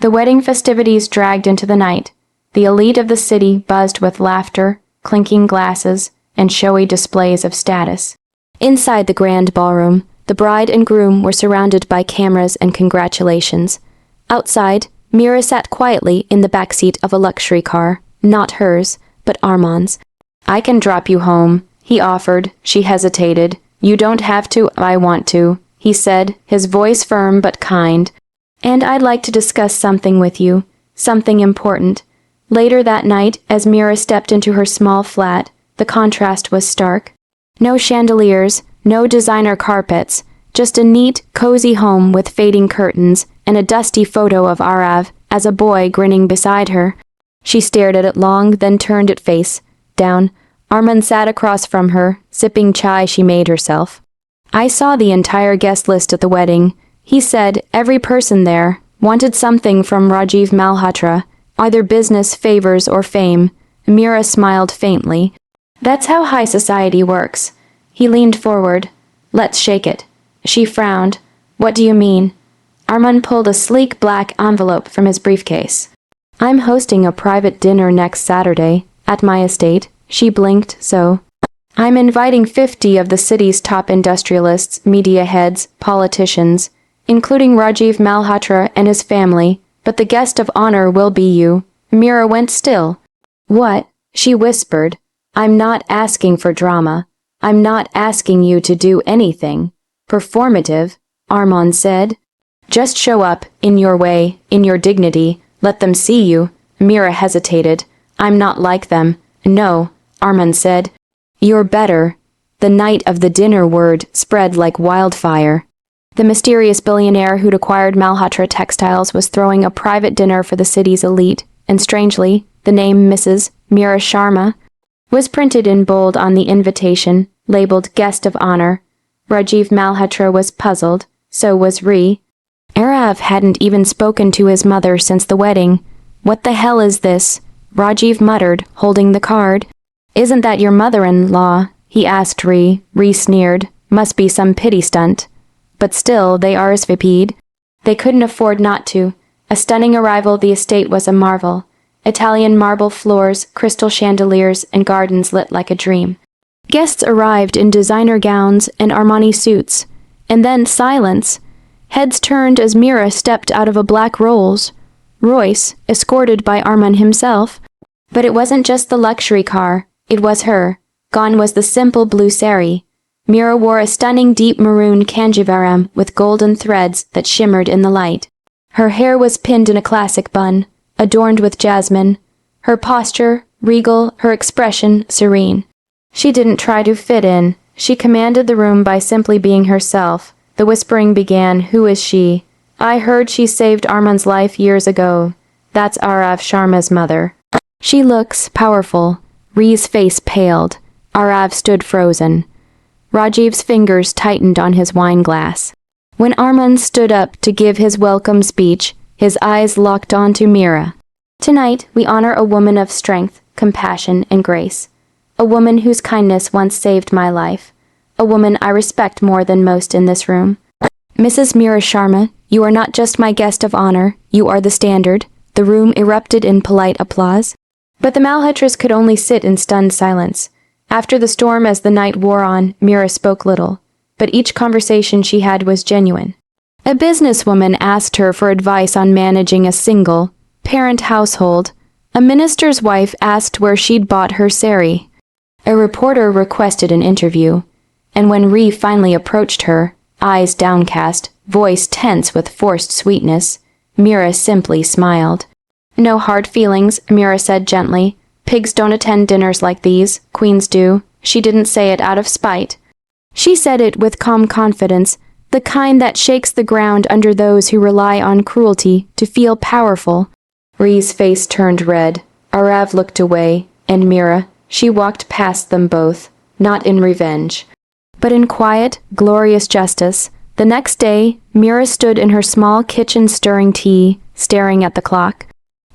The wedding festivities dragged into the night. The elite of the city buzzed with laughter, clinking glasses, and showy displays of status. Inside the grand ballroom, the bride and groom were surrounded by cameras and congratulations. Outside, Mira sat quietly in the backseat of a luxury car, not hers, but Armand's. "I can drop you home," he offered. She hesitated. "You don't have to, I want to," he said, his voice firm but kind. "And I'd like to discuss something with you, something important." Later that night, as Mira stepped into her small flat, the contrast was stark. No chandeliers, no designer carpets, just a neat, cozy home with fading curtains and a dusty photo of Arav as a boy grinning beside her. She stared at it long, then turned it face down. Armand sat across from her, sipping chai she made herself. "I saw the entire guest list at the wedding," he said. "Every person there wanted something from Rajiv Malhotra, either business, favors, or fame." Mira smiled faintly. "That's how high society works." He leaned forward. "Let's shake it." She frowned. "What do you mean?" Armand pulled a sleek black envelope from his briefcase. "I'm hosting a private dinner next Saturday, at my estate." She blinked. "So?" "I'm inviting 50 of the city's top industrialists, media heads, politicians, including Rajiv Malhotra and his family, but the guest of honor will be you." Mira went still. "What?" she whispered. "I'm not asking for drama. I'm not asking you to do anything performative," Armand said. "Just show up, in your way, in your dignity. Let them see you." Mira hesitated. "I'm not like them." "No," Armand said. "You're better." The night of the dinner word spread like wildfire. The mysterious billionaire who'd acquired Malhotra Textiles was throwing a private dinner for the city's elite, and strangely, the name Mrs. Mira Sharma was printed in bold on the invitation, labeled Guest of Honor. Rajiv Malhotra was puzzled, so was Ree. Arav hadn't even spoken to his mother since the wedding. "What the hell is this?" Rajiv muttered, holding the card. "Isn't that your mother-in-law?" he asked Ree. Ree sneered. "Must be some pity stunt." But still, they RSVP'd. They couldn't afford not to. A stunning arrival, the estate was a marvel. Italian marble floors, crystal chandeliers, and gardens lit like a dream. Guests arrived in designer gowns and Armani suits. And then silence. Heads turned as Mira stepped out of a black Rolls Royce, escorted by Armand himself. But it wasn't just the luxury car, it was her. Gone was the simple blue sari. Mira wore a stunning deep maroon kanjivaram with golden threads that shimmered in the light. Her hair was pinned in a classic bun, adorned with jasmine. Her posture, regal, her expression, serene. She didn't try to fit in. She commanded the room by simply being herself. The whispering began, "Who is she?" "I heard she saved Armand's life years ago. That's Arav Sharma's mother." "She looks powerful." Ree's face paled. Arav stood frozen. Rajiv's fingers tightened on his wine glass. When Armand stood up to give his welcome speech, his eyes locked onto Mira. "Tonight, we honor a woman of strength, compassion, and grace. A woman whose kindness once saved my life. A woman I respect more than most in this room. Mrs. Mira Sharma, you are not just my guest of honor, you are the standard." The room erupted in polite applause. But the Malhotras could only sit in stunned silence. After the storm as the night wore on, Mira spoke little, but each conversation she had was genuine. A businesswoman asked her for advice on managing a single, parent household. A minister's wife asked where she'd bought her sari. A reporter requested an interview, and when Ree finally approached her, eyes downcast, voice tense with forced sweetness, Mira simply smiled. "No hard feelings," Mira said gently. "Pigs don't attend dinners like these, queens do." She didn't say it out of spite. She said it with calm confidence, the kind that shakes the ground under those who rely on cruelty to feel powerful. Ree's face turned red. Arav looked away, and Mira, she walked past them both, not in revenge, but in quiet, glorious justice. The next day, Mira stood in her small kitchen stirring tea, staring at the clock.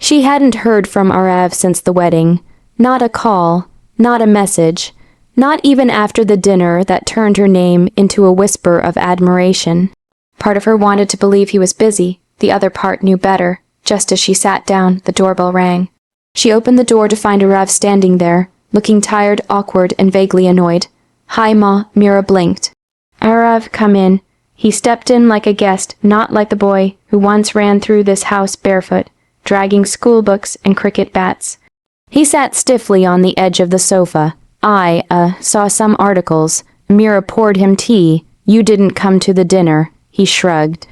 She hadn't heard from Arav since the wedding. Not a call, not a message, not even after the dinner that turned her name into a whisper of admiration. Part of her wanted to believe he was busy, the other part knew better. Just as she sat down, the doorbell rang. She opened the door to find Arav standing there, looking tired, awkward, and vaguely annoyed. "Hi, Ma," Mira blinked. "Arav, come in." He stepped in like a guest, not like the boy who once ran through this house barefoot, dragging school books and cricket bats. He sat stiffly on the edge of the sofa. "I saw some articles." Mira poured him tea. "You didn't come to the dinner." He shrugged.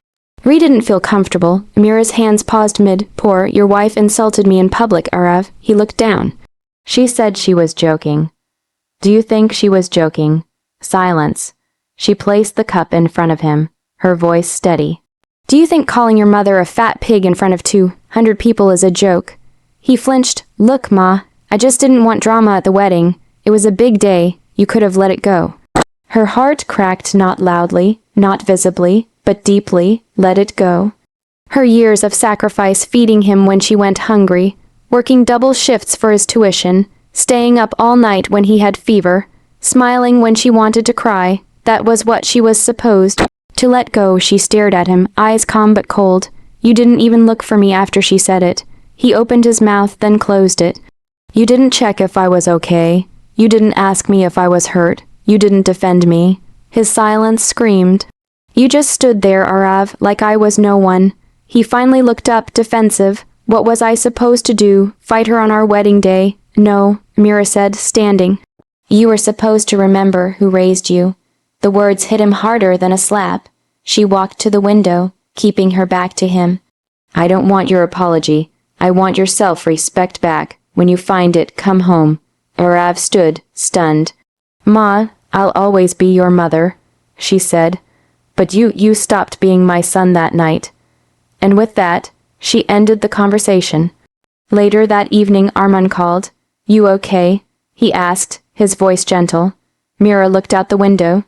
Ree didn't feel comfortable. Mira's hands paused mid-pour. "Your wife insulted me in public, Arav." He looked down. "She said she was joking." "Do you think she was joking?" Silence. She placed the cup in front of him, her voice steady. "Do you think calling your mother a fat pig in front of 200 people is a joke?" He flinched. "Look, Ma, I just didn't want drama at the wedding. It was a big day. You could have let it go." Her heart cracked, not loudly, not visibly, but deeply. Let it go. Her years of sacrifice feeding him when she went hungry, working double shifts for his tuition, staying up all night when he had fever, smiling when she wanted to cry, that was what she was supposed to let go. She stared at him, eyes calm but cold. "You didn't even look for me after she said it." He opened his mouth, then closed it. "You didn't check if I was okay. You didn't ask me if I was hurt. You didn't defend me." His silence screamed. "You just stood there, Arav, like I was no one." He finally looked up, defensive. "What was I supposed to do? Fight her on our wedding day?" "No," Mira said, standing. "You were supposed to remember who raised you." The words hit him harder than a slap. She walked to the window, keeping her back to him. "I don't want your apology. I want your self-respect back. When you find it, come home." Arav stood, stunned. "Ma, I'll always be your mother," she said. "But you stopped being my son that night." And with that, she ended the conversation. Later that evening, Arman called. "You okay?" he asked, his voice gentle. Mira looked out the window.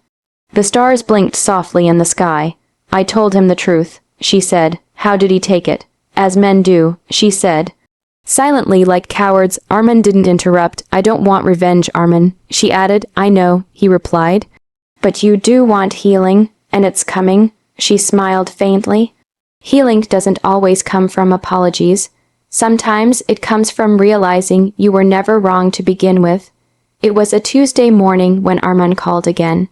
The stars blinked softly in the sky. "I told him the truth," she said. "How did he take it?" "As men do," she said. Silently, like cowards, Arman didn't interrupt. "I don't want revenge, Arman," she added. "I know," he replied. "But you do want healing, and it's coming," she smiled faintly. Healing doesn't always come from apologies. Sometimes it comes from realizing you were never wrong to begin with. It was a Tuesday morning when Arman called again.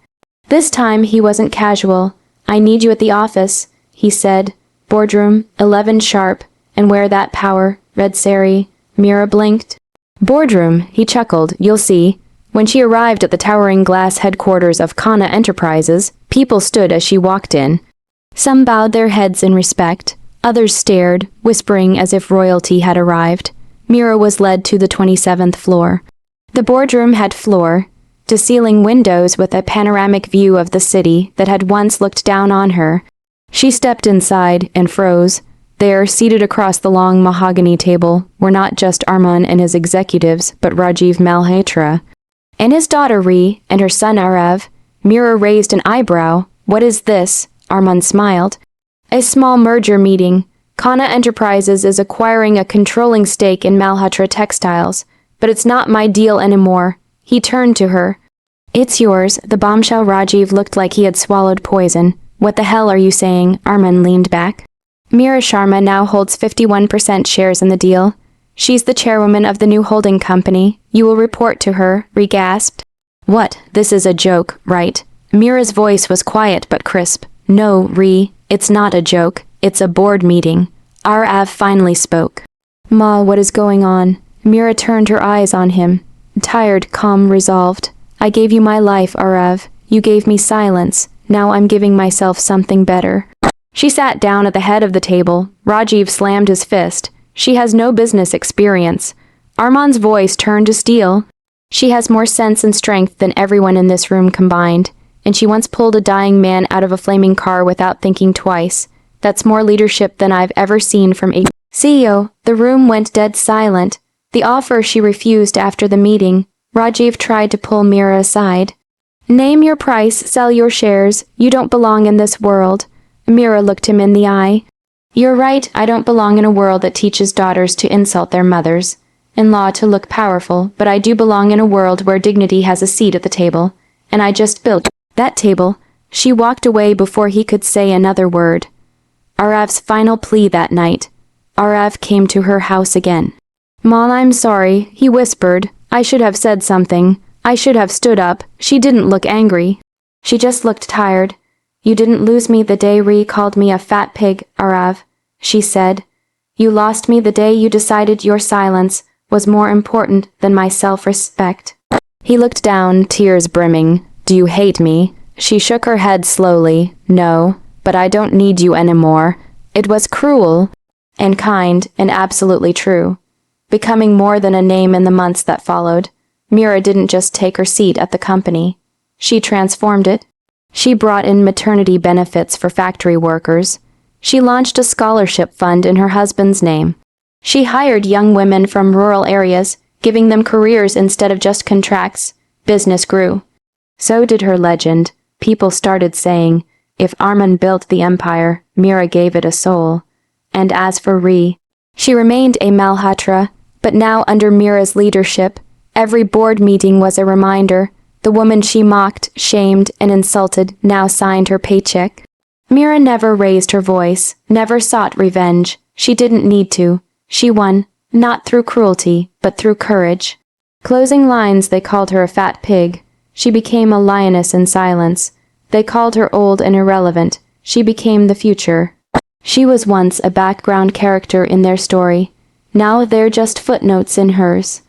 This time he wasn't casual. "I need you at the office," he said. "Boardroom, 11 sharp, and wear that power, red sari." Mira blinked. "Boardroom," he chuckled. "You'll see." When she arrived at the towering glass headquarters of Kana Enterprises, people stood as she walked in. Some bowed their heads in respect. Others stared, whispering as if royalty had arrived. Mira was led to the 27th floor. The boardroom had floor-to-ceiling windows with a panoramic view of the city that had once looked down on her. She stepped inside and froze. There, seated across the long mahogany table, were not just Arman and his executives, but Rajiv Malhotra and his daughter Ree and her son Arav. Mira raised an eyebrow. "What is this?" Arman smiled. "A small merger meeting. Kana Enterprises is acquiring a controlling stake in Malhotra Textiles, but it's not my deal anymore." He turned to her. "It's yours." The bombshell Rajiv looked like he had swallowed poison. "What the hell are you saying?" Arman leaned back. "Mira Sharma now holds 51% shares in the deal. She's the chairwoman of the new holding company. You will report to her," Ree gasped. "What? This is a joke, right?" Mira's voice was quiet but crisp. "No, Ree, it's not a joke. It's a board meeting." Arav finally spoke. "Ma, what is going on?" Mira turned her eyes on him. Tired, calm, resolved. "I gave you my life, Arav. You gave me silence. Now I'm giving myself something better." She sat down at the head of the table. Rajiv slammed his fist. "She has no business experience." Arman's voice turned to steel. "She has more sense and strength than everyone in this room combined, and she once pulled a dying man out of a flaming car without thinking twice. That's more leadership than I've ever seen from a CEO." The room went dead silent. The offer she refused after the meeting. Rajiv tried to pull Mira aside. "Name your price, sell your shares. You don't belong in this world." Mira looked him in the eye. "You're right, I don't belong in a world that teaches daughters to insult their mothers, in-law to look powerful, but I do belong in a world where dignity has a seat at the table, and I just built that table." She walked away before he could say another word. Arav's final plea that night. Arav came to her house again. "Mom, I'm sorry," he whispered. "I should have said something. I should have stood up." She didn't look angry. She just looked tired. "You didn't lose me the day Ree called me a fat pig, Arav," she said. "You lost me the day you decided your silence was more important than my self-respect." He looked down, tears brimming. "Do you hate me?" She shook her head slowly. "No, but I don't need you anymore." It was cruel and kind and absolutely true. Becoming more than a name in the months that followed, Mira didn't just take her seat at the company. She transformed it. She brought in maternity benefits for factory workers. She launched a scholarship fund in her husband's name. She hired young women from rural areas, giving them careers instead of just contracts. Business grew. So did her legend. People started saying, if Armin built the empire, Mira gave it a soul. And as for Ree, she remained a Malhotra, but now under Mira's leadership, every board meeting was a reminder. The woman she mocked, shamed, and insulted now signed her paycheck. Mira never raised her voice, never sought revenge. She didn't need to. She won, not through cruelty, but through courage. Closing lines, they called her a fat pig. She became a lioness in silence. They called her old and irrelevant. She became the future. She was once a background character in their story. Now they're just footnotes in hers.